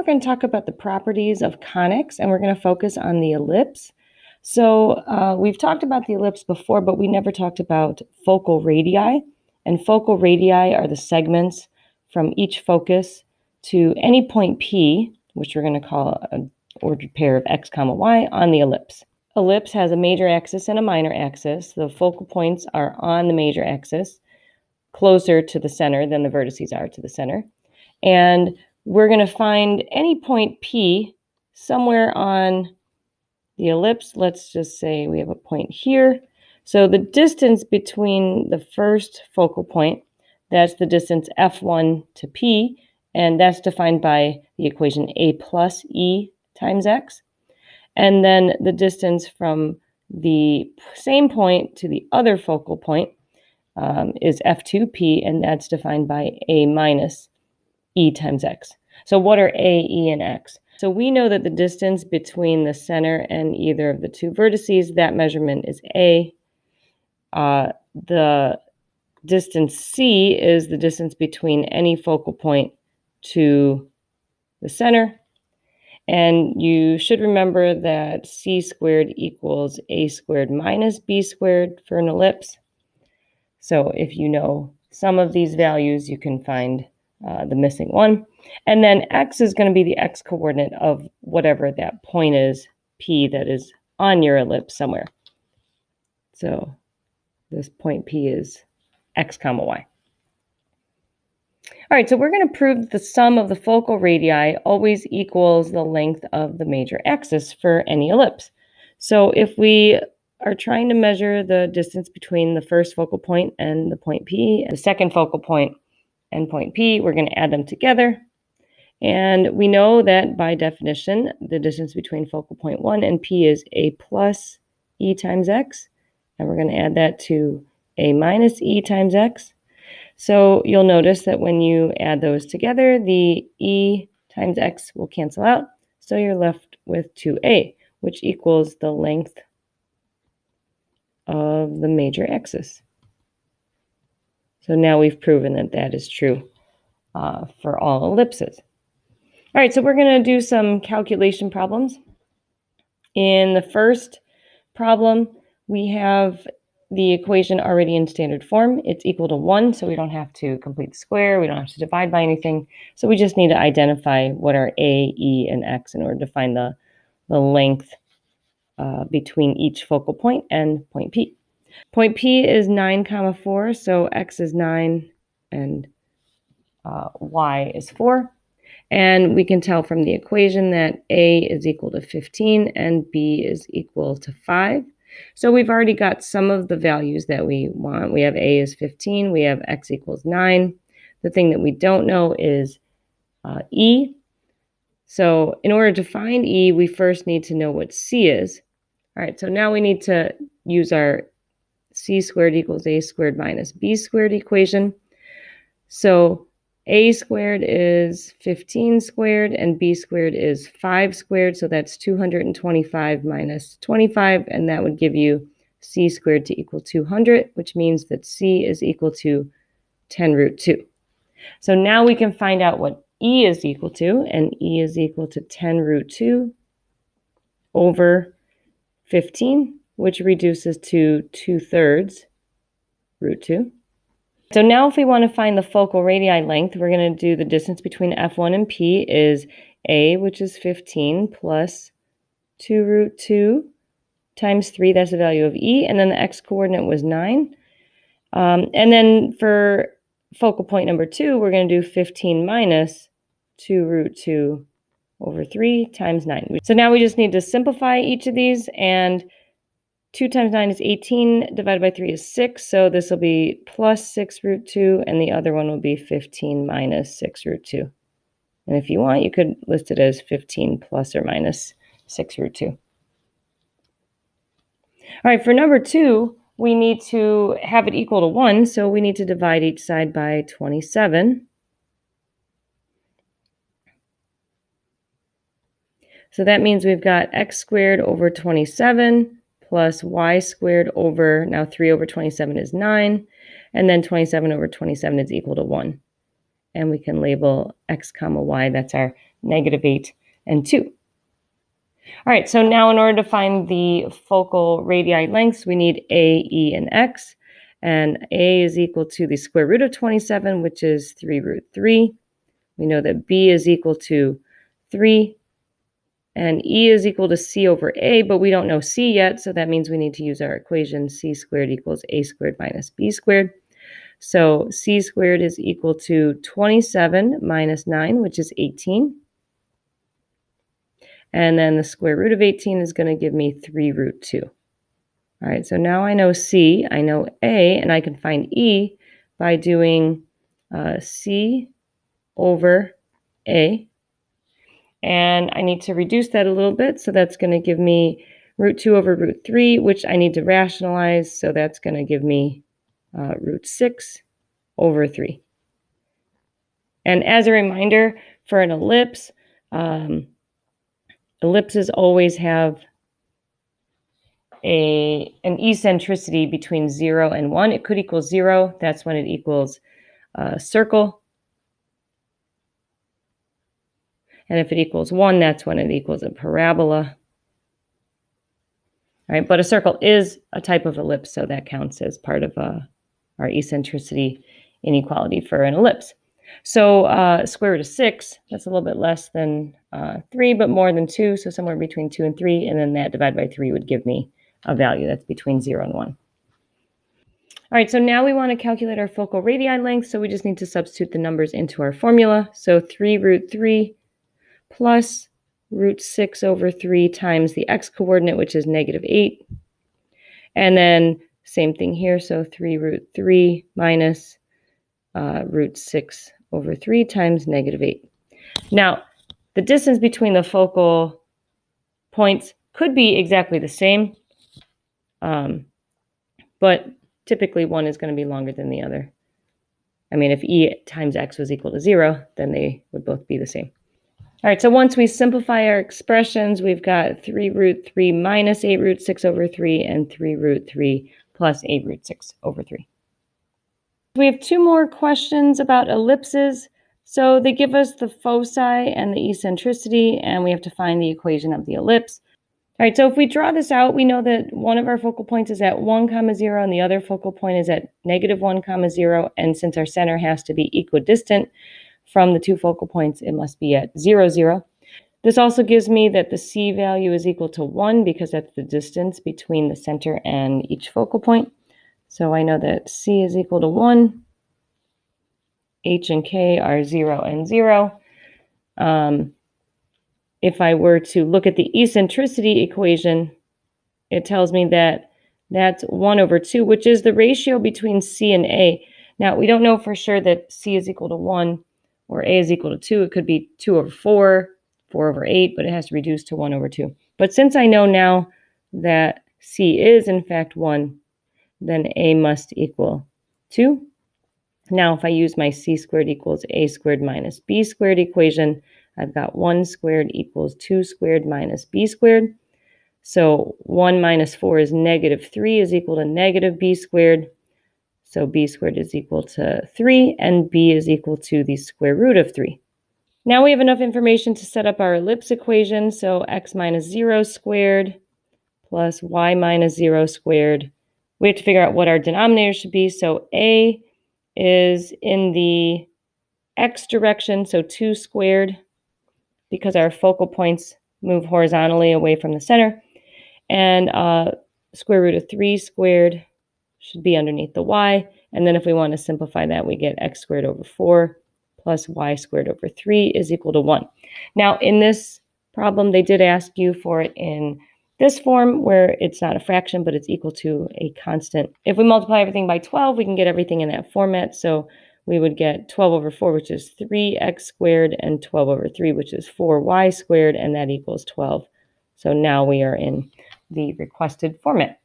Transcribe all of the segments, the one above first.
going to talk about the properties of conics, and we're going to focus on the ellipse. So we've talked about the ellipse before, but we never talked about focal radii. And focal radii are the segments from each focus to any point P, which we're going to call an ordered pair of x, y on the ellipse. Ellipse has a major axis and a minor axis. The focal points are on the major axis, closer to the center than the vertices are to the center. And we're going to find any point P somewhere on the ellipse. Let's just say we have a point here. So the distance between the first focal point, that's the distance F1 to P, and that's defined by the equation A plus E times X. And then the distance from the same point to the other focal point is F2P, and that's defined by A minus E times X. So what are A, E, and X? So we know that the distance between the center and either of the two vertices, that measurement is A. The distance C is the distance between any focal point to the center. And you should remember that C squared equals A squared minus B squared for an ellipse. So if you know some of these values, you can find the missing one. And then X is going to be the X coordinate of whatever that point is, P, that is on your ellipse somewhere. So this point P is X, Y. All right, so we're going to prove that the sum of the focal radii always equals the length of the major axis for any ellipse. So if we are trying to measure the distance between the first focal point and the point P, and the second focal point and point P, we're going to add them together. And we know that by definition, the distance between focal point 1 and P is A plus E times X. And we're going to add that to A minus E times X. So you'll notice that when you add those together, the E times X will cancel out. So you're left with 2A, which equals the length of the major axis. So now we've proven that that is true for all ellipses. All right, so we're going to do some calculation problems. In the first problem, we have the equation already in standard form. It's equal to 1, so we don't have to complete the square. We don't have to divide by anything. So we just need to identify what are A, E, and X in order to find the length between each focal point and point P. Point P is 9, 4, so X is 9 and Y is 4. And we can tell from the equation that A is equal to 15 and B is equal to 5. So we've already got some of the values that we want. We have A is 15, we have X equals 9. The thing that we don't know is E. So in order to find E, we first need to know what C is. All right, so now we need to use our C squared equals A squared minus B squared equation. So A squared is 15 squared and B squared is 5 squared. So that's 225 minus 25. And that would give you C squared to equal 200, which means that C is equal to 10 root 2. So now we can find out what E is equal to. And E is equal to 10 root 2 over 15, which reduces to 2/3 root 2. So now if we want to find the focal radii length, we're going to do the distance between F1 and P is A, which is 15, plus 2 root 2 times 3, that's the value of E, and then the X coordinate was 9. And then for focal point number 2, we're going to do 15 minus 2 root 2 over 3 times 9. So now we just need to simplify each of these, and 2 times 9 is 18, divided by 3 is 6, so this will be plus 6 root 2, and the other one will be 15 minus 6 root 2. And if you want, you could list it as 15 plus or minus 6 root 2. All right, for number 2, we need to have it equal to 1, so we need to divide each side by 27. So that means we've got x squared over 27 plus y squared over, now 3 over 27 is 9, and then 27 over 27 is equal to 1. And we can label x, y, that's our -8, and 2. All right, so now in order to find the focal radii lengths, we need A, E, and X. And A is equal to the square root of 27, which is 3 root 3. We know that B is equal to 3. And E is equal to C over A, but we don't know C yet, so that means we need to use our equation C squared equals A squared minus B squared. So C squared is equal to 27 minus 9, which is 18. And then the square root of 18 is going to give me 3 root 2. All right, so now I know C, I know A, and I can find E by doing C over A. And I need to reduce that a little bit, so that's going to give me root 2 over root 3, which I need to rationalize, so that's going to give me root 6 over 3. And as a reminder, for an ellipse, ellipses always have an eccentricity between 0 and 1. It could equal 0. That's when it equals a circle. And if it equals 1, that's when it equals a parabola. All right, but a circle is a type of ellipse, so that counts as part of our eccentricity inequality for an ellipse. So square root of 6, that's a little bit less than 3, but more than 2, so somewhere between 2 and 3, and then that divided by 3 would give me a value that's between 0 and 1. All right, so now we want to calculate our focal radii length, so we just need to substitute the numbers into our formula. So 3 root 3 plus root 6 over 3 times the x-coordinate, which is -8. And then same thing here, so 3 root 3 minus root 6 over 3 times -8. Now, the distance between the focal points could be exactly the same, but typically one is going to be longer than the other. I mean, if E times X was equal to 0, then they would both be the same. All right, so once we simplify our expressions, we've got 3 root 3 minus 8 root 6 over 3 and 3 root 3 plus 8 root 6 over 3. We have 2 more questions about ellipses. So they give us the foci and the eccentricity, and we have to find the equation of the ellipse. All right, so if we draw this out, we know that one of our focal points is at 1, 0, and the other focal point is at -1, 0. And since our center has to be equidistant from the 2 focal points, it must be at 0, 0. This also gives me that the C value is equal to 1 because that's the distance between the center and each focal point. So I know that C is equal to 1. H and K are 0 and 0. If I were to look at the eccentricity equation, it tells me that that's 1 over 2, which is the ratio between C and A. Now, we don't know for sure that C is equal to 1 or A is equal to 2. It could be 2 over 4, 4 over 8, but it has to reduce to 1 over 2. But since I know now that C is, in fact, 1, then A must equal 2. Now, if I use my C squared equals A squared minus B squared equation, I've got 1 squared equals 2 squared minus B squared. So 1 minus 4 is -3 is equal to -B squared. So B squared is equal to 3, and B is equal to the square root of 3. Now we have enough information to set up our ellipse equation. So x minus 0 squared plus y minus 0 squared. We have to figure out what our denominator should be. So A is in the x direction, so 2 squared, because our focal points move horizontally away from the center. And square root of 3 squared should be underneath the y. And then if we want to simplify that, we get x squared over 4 plus y squared over 3 is equal to 1. Now, in this problem, they did ask you for it in this form where it's not a fraction, but it's equal to a constant. If we multiply everything by 12, we can get everything in that format. So we would get 12 over 4, which is 3x squared, and 12 over 3, which is 4y squared, and that equals 12. So now we are in the requested format.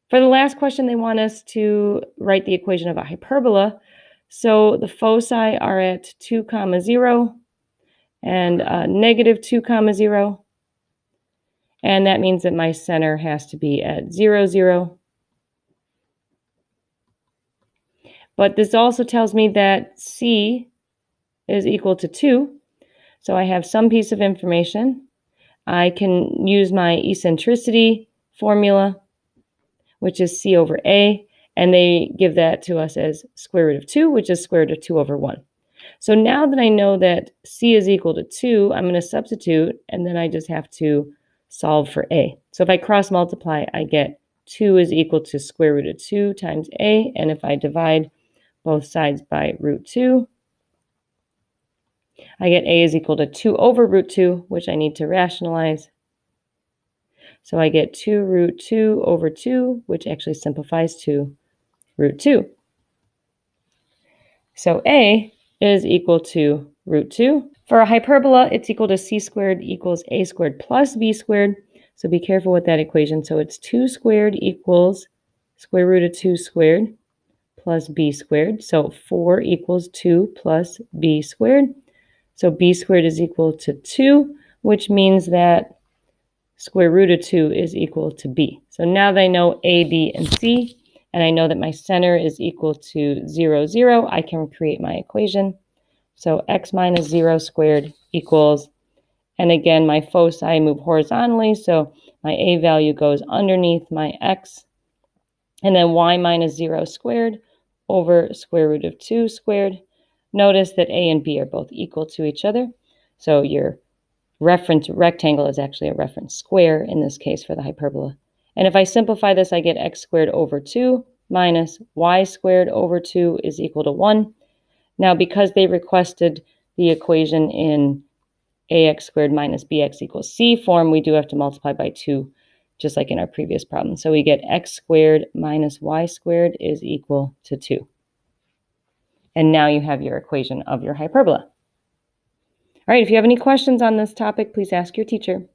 For the last question, they want us to write the equation of a hyperbola. So the foci are at 2, 0, and -2, 0. And that means that my center has to be at 0, 0. But this also tells me that C is equal to 2. So I have some piece of information. I can use my eccentricity formula, which is C over A, and they give that to us as square root of 2, which is square root of 2 over 1. So now that I know that C is equal to 2, I'm going to substitute, and then I just have to solve for A. So if I cross multiply, I get 2 is equal to square root of 2 times A, and if I divide both sides by root 2, I get A is equal to 2 over root 2, which I need to rationalize. So I get 2 root 2 over 2, which actually simplifies to root 2. So A is equal to root 2. For a hyperbola, it's equal to c squared equals a squared plus b squared. So be careful with that equation. So it's 2 squared equals square root of 2 squared plus b squared. So 4 equals 2 plus b squared. So b squared is equal to 2, which means that square root of 2 is equal to b. So now that I know a, b, and c, and I know that my center is equal to 0, 0, I can create my equation. So x minus 0 squared equals, and again, my foci move horizontally, so my a value goes underneath my x, and then y minus 0 squared over square root of 2 squared. Notice that a and b are both equal to each other, so your reference rectangle is actually a reference square in this case for the hyperbola. And if I simplify this, I get x squared over 2 minus y squared over 2 is equal to 1. Now, because they requested the equation in ax squared minus bx equals c form, we do have to multiply by 2, just like in our previous problem. So we get x squared minus y squared is equal to 2. And now you have your equation of your hyperbola. All right, if you have any questions on this topic, please ask your teacher.